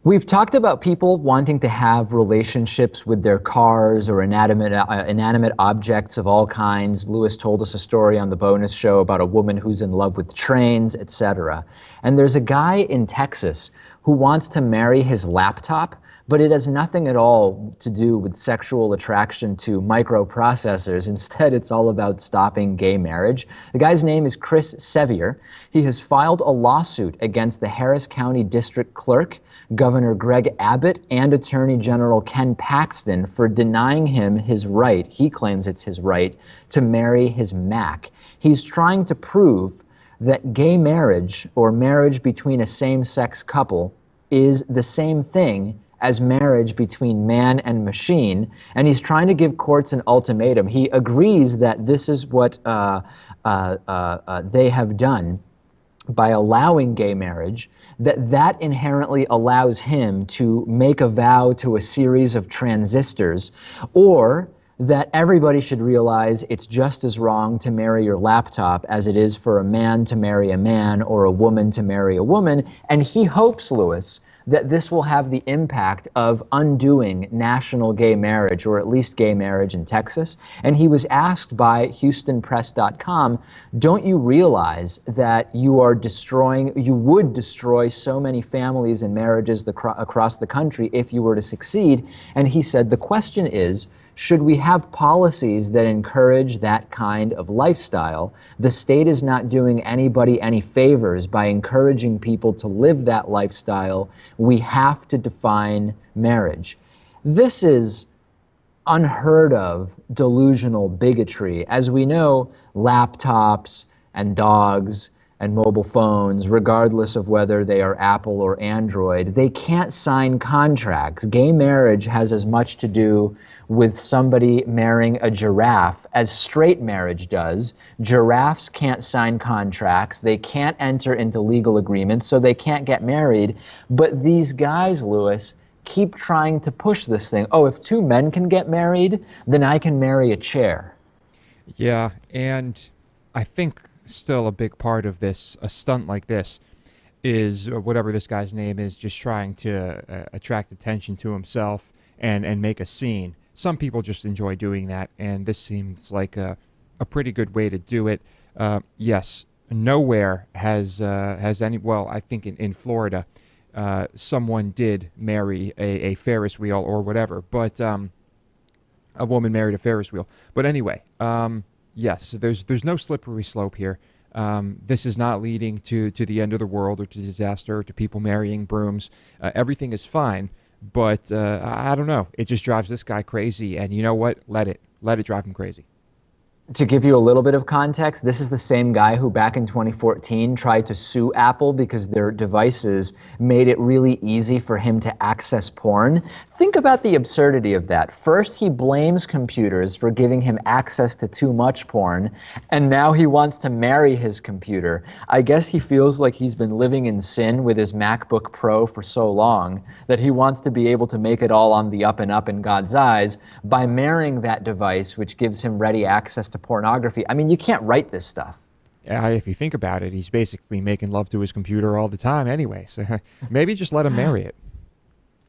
We've talked about people wanting to have relationships with their cars or inanimate objects of all kinds. Lewis told us a story on the bonus show about a woman who's in love with trains, etc. And there's a guy in Texas who wants to marry his laptop, but it has nothing at all to do with sexual attraction to microprocessors. Instead, it's all about stopping gay marriage. The guy's name is Chris Sevier. He has filed a lawsuit against the Harris County District Clerk, Governor Greg Abbott, and Attorney General Ken Paxton for denying him his right, he claims it's his right, to marry his Mac. He's trying to prove that gay marriage, or marriage between a same-sex couple, is the same thing as marriage between man and machine, and he's trying to give courts an ultimatum. He agrees that this is what they have done by allowing gay marriage, that inherently allows him to make a vow to a series of transistors, or that everybody should realize it's just as wrong to marry your laptop as it is for a man to marry a man or a woman to marry a woman. And he hopes, Lewis, that this will have the impact of undoing national gay marriage, or at least gay marriage in Texas. And he was asked by HoustonPress.com, don't you realize that you would destroy so many families and marriages across the country if you were to succeed? And he said, the question is, should we have policies that encourage that kind of lifestyle? The state is not doing anybody any favors by encouraging people to live that lifestyle. We have to define marriage. This is unheard of delusional bigotry. As we know, laptops and dogs and mobile phones, regardless of whether they are Apple or Android, they can't sign contracts. Gay marriage has as much to do with somebody marrying a giraffe as straight marriage does. Giraffes can't sign contracts. They can't enter into legal agreements, so they can't get married. But these guys, Lewis, keep trying to push this thing. Oh, if two men can get married, then I can marry a chair. Yeah, and I think still a big part of this, a stunt like this, is whatever this guy's name is, just trying to attract attention to himself and make a scene. Some people just enjoy doing that, and this seems like a pretty good way to do it. Yes, nowhere has any, well, I think in Florida, someone did marry a Ferris wheel or whatever, but a woman married a Ferris wheel. But anyway, yes, there's no slippery slope here. This is not leading to the end of the world or to disaster or to people marrying brooms. Everything is fine, but I don't know. It just drives this guy crazy, and you know what? Let it drive him crazy. To give you a little bit of context, this is the same guy who back in 2014 tried to sue Apple because their devices made it really easy for him to access porn. Think about the absurdity of that. First, he blames computers for giving him access to too much porn, and now he wants to marry his computer. I guess he feels like he's been living in sin with his MacBook Pro for so long that he wants to be able to make it all on the up and up in God's eyes by marrying that device, which gives him ready access to pornography. I mean, you can't write this stuff. If you think about it, he's basically making love to his computer all the time anyway, so maybe just let him marry it.